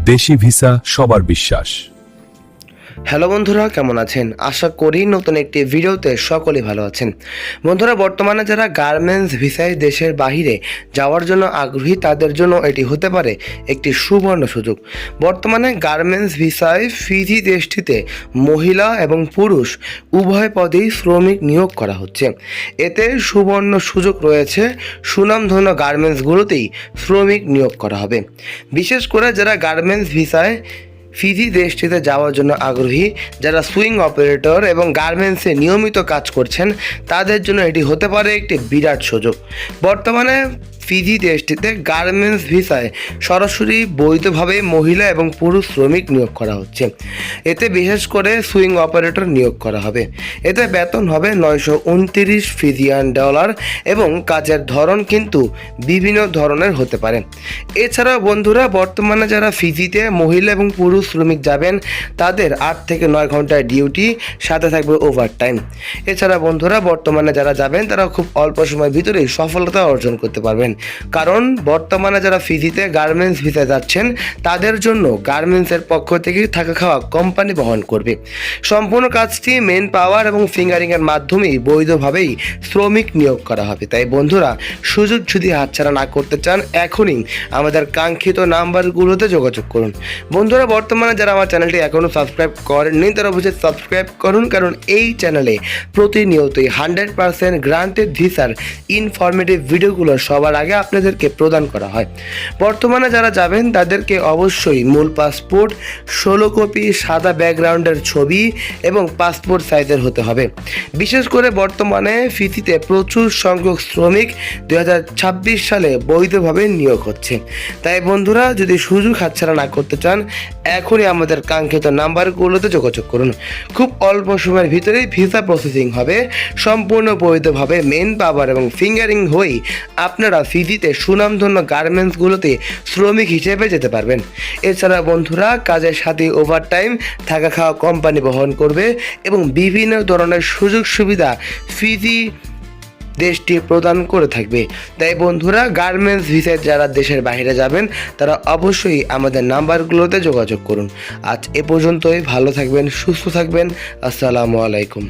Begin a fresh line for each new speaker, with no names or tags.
দেশি ভিসা সবার বিশ্বাস।
হ্যালো বন্ধুরা, কেমন আছেন? আশা করি নতুন একটি ভিডিওতে সকলেই ভালো আছেন। বন্ধুরা, বর্তমানে যারা গার্মেন্টস ভিসায় দেশের বাহিরে যাওয়ার জন্য আগ্রহী তাদের জন্য এটি হতে পারে একটি সুবর্ণ সুযোগ। বর্তমানে গার্মেন্টস ভিসায় ফিজি দেশটিতে মহিলা এবং পুরুষ উভয় পদেই শ্রমিক নিয়োগ করা হচ্ছে। এতে সুবর্ণ সুযোগ রয়েছে, সুনামধন্য গার্মেন্টসগুলোতেই শ্রমিক নিয়োগ করা হবে। বিশেষ করে যারা গার্মেন্টস ভিসায় ফিজি দেশটিতে যাওয়ার জন্য আগ্রহী, যারা সুইং অপারেটর এবং গার্মেন্টসে নিয়মিত কাজ করছেন তাদের জন্য এটি হতে পারে একটি বিরাট সুযোগ। বর্তমানে ফিজি দেশটিতে গার্মেন্টস ভিসায় সরাসরি বৈধভাবে মহিলা এবং পুরুষ শ্রমিক নিয়োগ করা হচ্ছে। এতে বিশেষ করে সুইং অপারেটর নিয়োগ করা হবে। এতে বেতন হবে 929 ফিজিয়ান ডলার এবং কাজের ধরন কিন্তু বিভিন্ন ধরনের হতে পারে। এছাড়াও বন্ধুরা, বর্তমানে যারা ফিজিতে মহিলা এবং পুরুষ শ্রমিক যাবেন তাদের 8 থেকে 9 ঘন্টায় ডিউটি, সাথে থাকবে ওভারটাইম। এছাড়া বন্ধুরা, বর্তমানে যারা যাবেন তারা খুব অল্প সময়ের ভিতরেই সফলতা অর্জন করতে পারবেন, কারণ বর্তমানে যারা ফিজিতে গার্মেন্টস ভিসায় যাচ্ছেন তাদের জন্য গার্মেন্টসের পক্ষ থেকে থাকা খাওয়া কোম্পানি বহন করবে। সম্পূর্ণ কাজটি মেন পাওয়ার এবং ফিঙ্গারিংয়ের মাধ্যমেই বৈধভাবেই শ্রমিক নিয়োগ করা হবে। তাই বন্ধুরা, সুযোগ যদি হাতছাড়া না করতে চান এখনই আমাদের কাঙ্ক্ষিত নাম্বারগুলোতে যোগাযোগ করুন। বন্ধুরা, বর্তমানে যারা আমার চ্যানেলটি এখনও সাবস্ক্রাইব করেননি তারা অবশ্যই সাবস্ক্রাইব করুন, কারণ এই চ্যানেলে প্রতিনিয়তই 100% গ্রান্টেড ভিসার ইনফরমেটিভ ভিডিওগুলো সবার আগে আপনাদেরকে প্রদান করা হয়। বর্তমানে যারা যাবেন তাদেরকে অবশ্যই মূল পাসপোর্ট, 16 কপি সাদা ব্যাকগ্রাউন্ডের ছবি এবং পাসপোর্ট সাইজের হতে হবে। বিশেষ করে বর্তমানে ফিজিতে প্রচুর সংখ্যক শ্রমিক 2026 সালে বৈধভাবে নিয়োগ হচ্ছে। তাই বন্ধুরা, যদি সুযোগ হাতছাড়া না করতে চান এখনই আমাদের কাঙ্ক্ষিত নাম্বারগুলোতে যোগাযোগ করুন। খুব অল্প সময়ের ভিতরেই ভিসা প্রসেসিং হবে। সম্পূর্ণ বৈধভাবে মেন পাওয়ার এবং ফিঙ্গারিং হয়েই আপনারা ফিজিতে সুনামধন্য গার্মেন্টসগুলোতে শ্রমিক হিসেবে যেতে পারবেন। এছাড়া বন্ধুরা, কাজের সাথে ওভারটাইম, থাকা খাওয়া কোম্পানি বহন করবে এবং বিভিন্ন ধরনের সুযোগ সুবিধা ফিজি দেশটি প্রদান করে থাকবে। তাই বন্ধুরা, গার্মেন্টস ভিসায় যারা দেশের বাইরে যাবেন তারা অবশ্যই আমাদের নাম্বারগুলোতে যোগাযোগ করুন। আজ এ পর্যন্তই। ভালো থাকবেন, সুস্থ থাকবেন। আসসালামু আলাইকুম।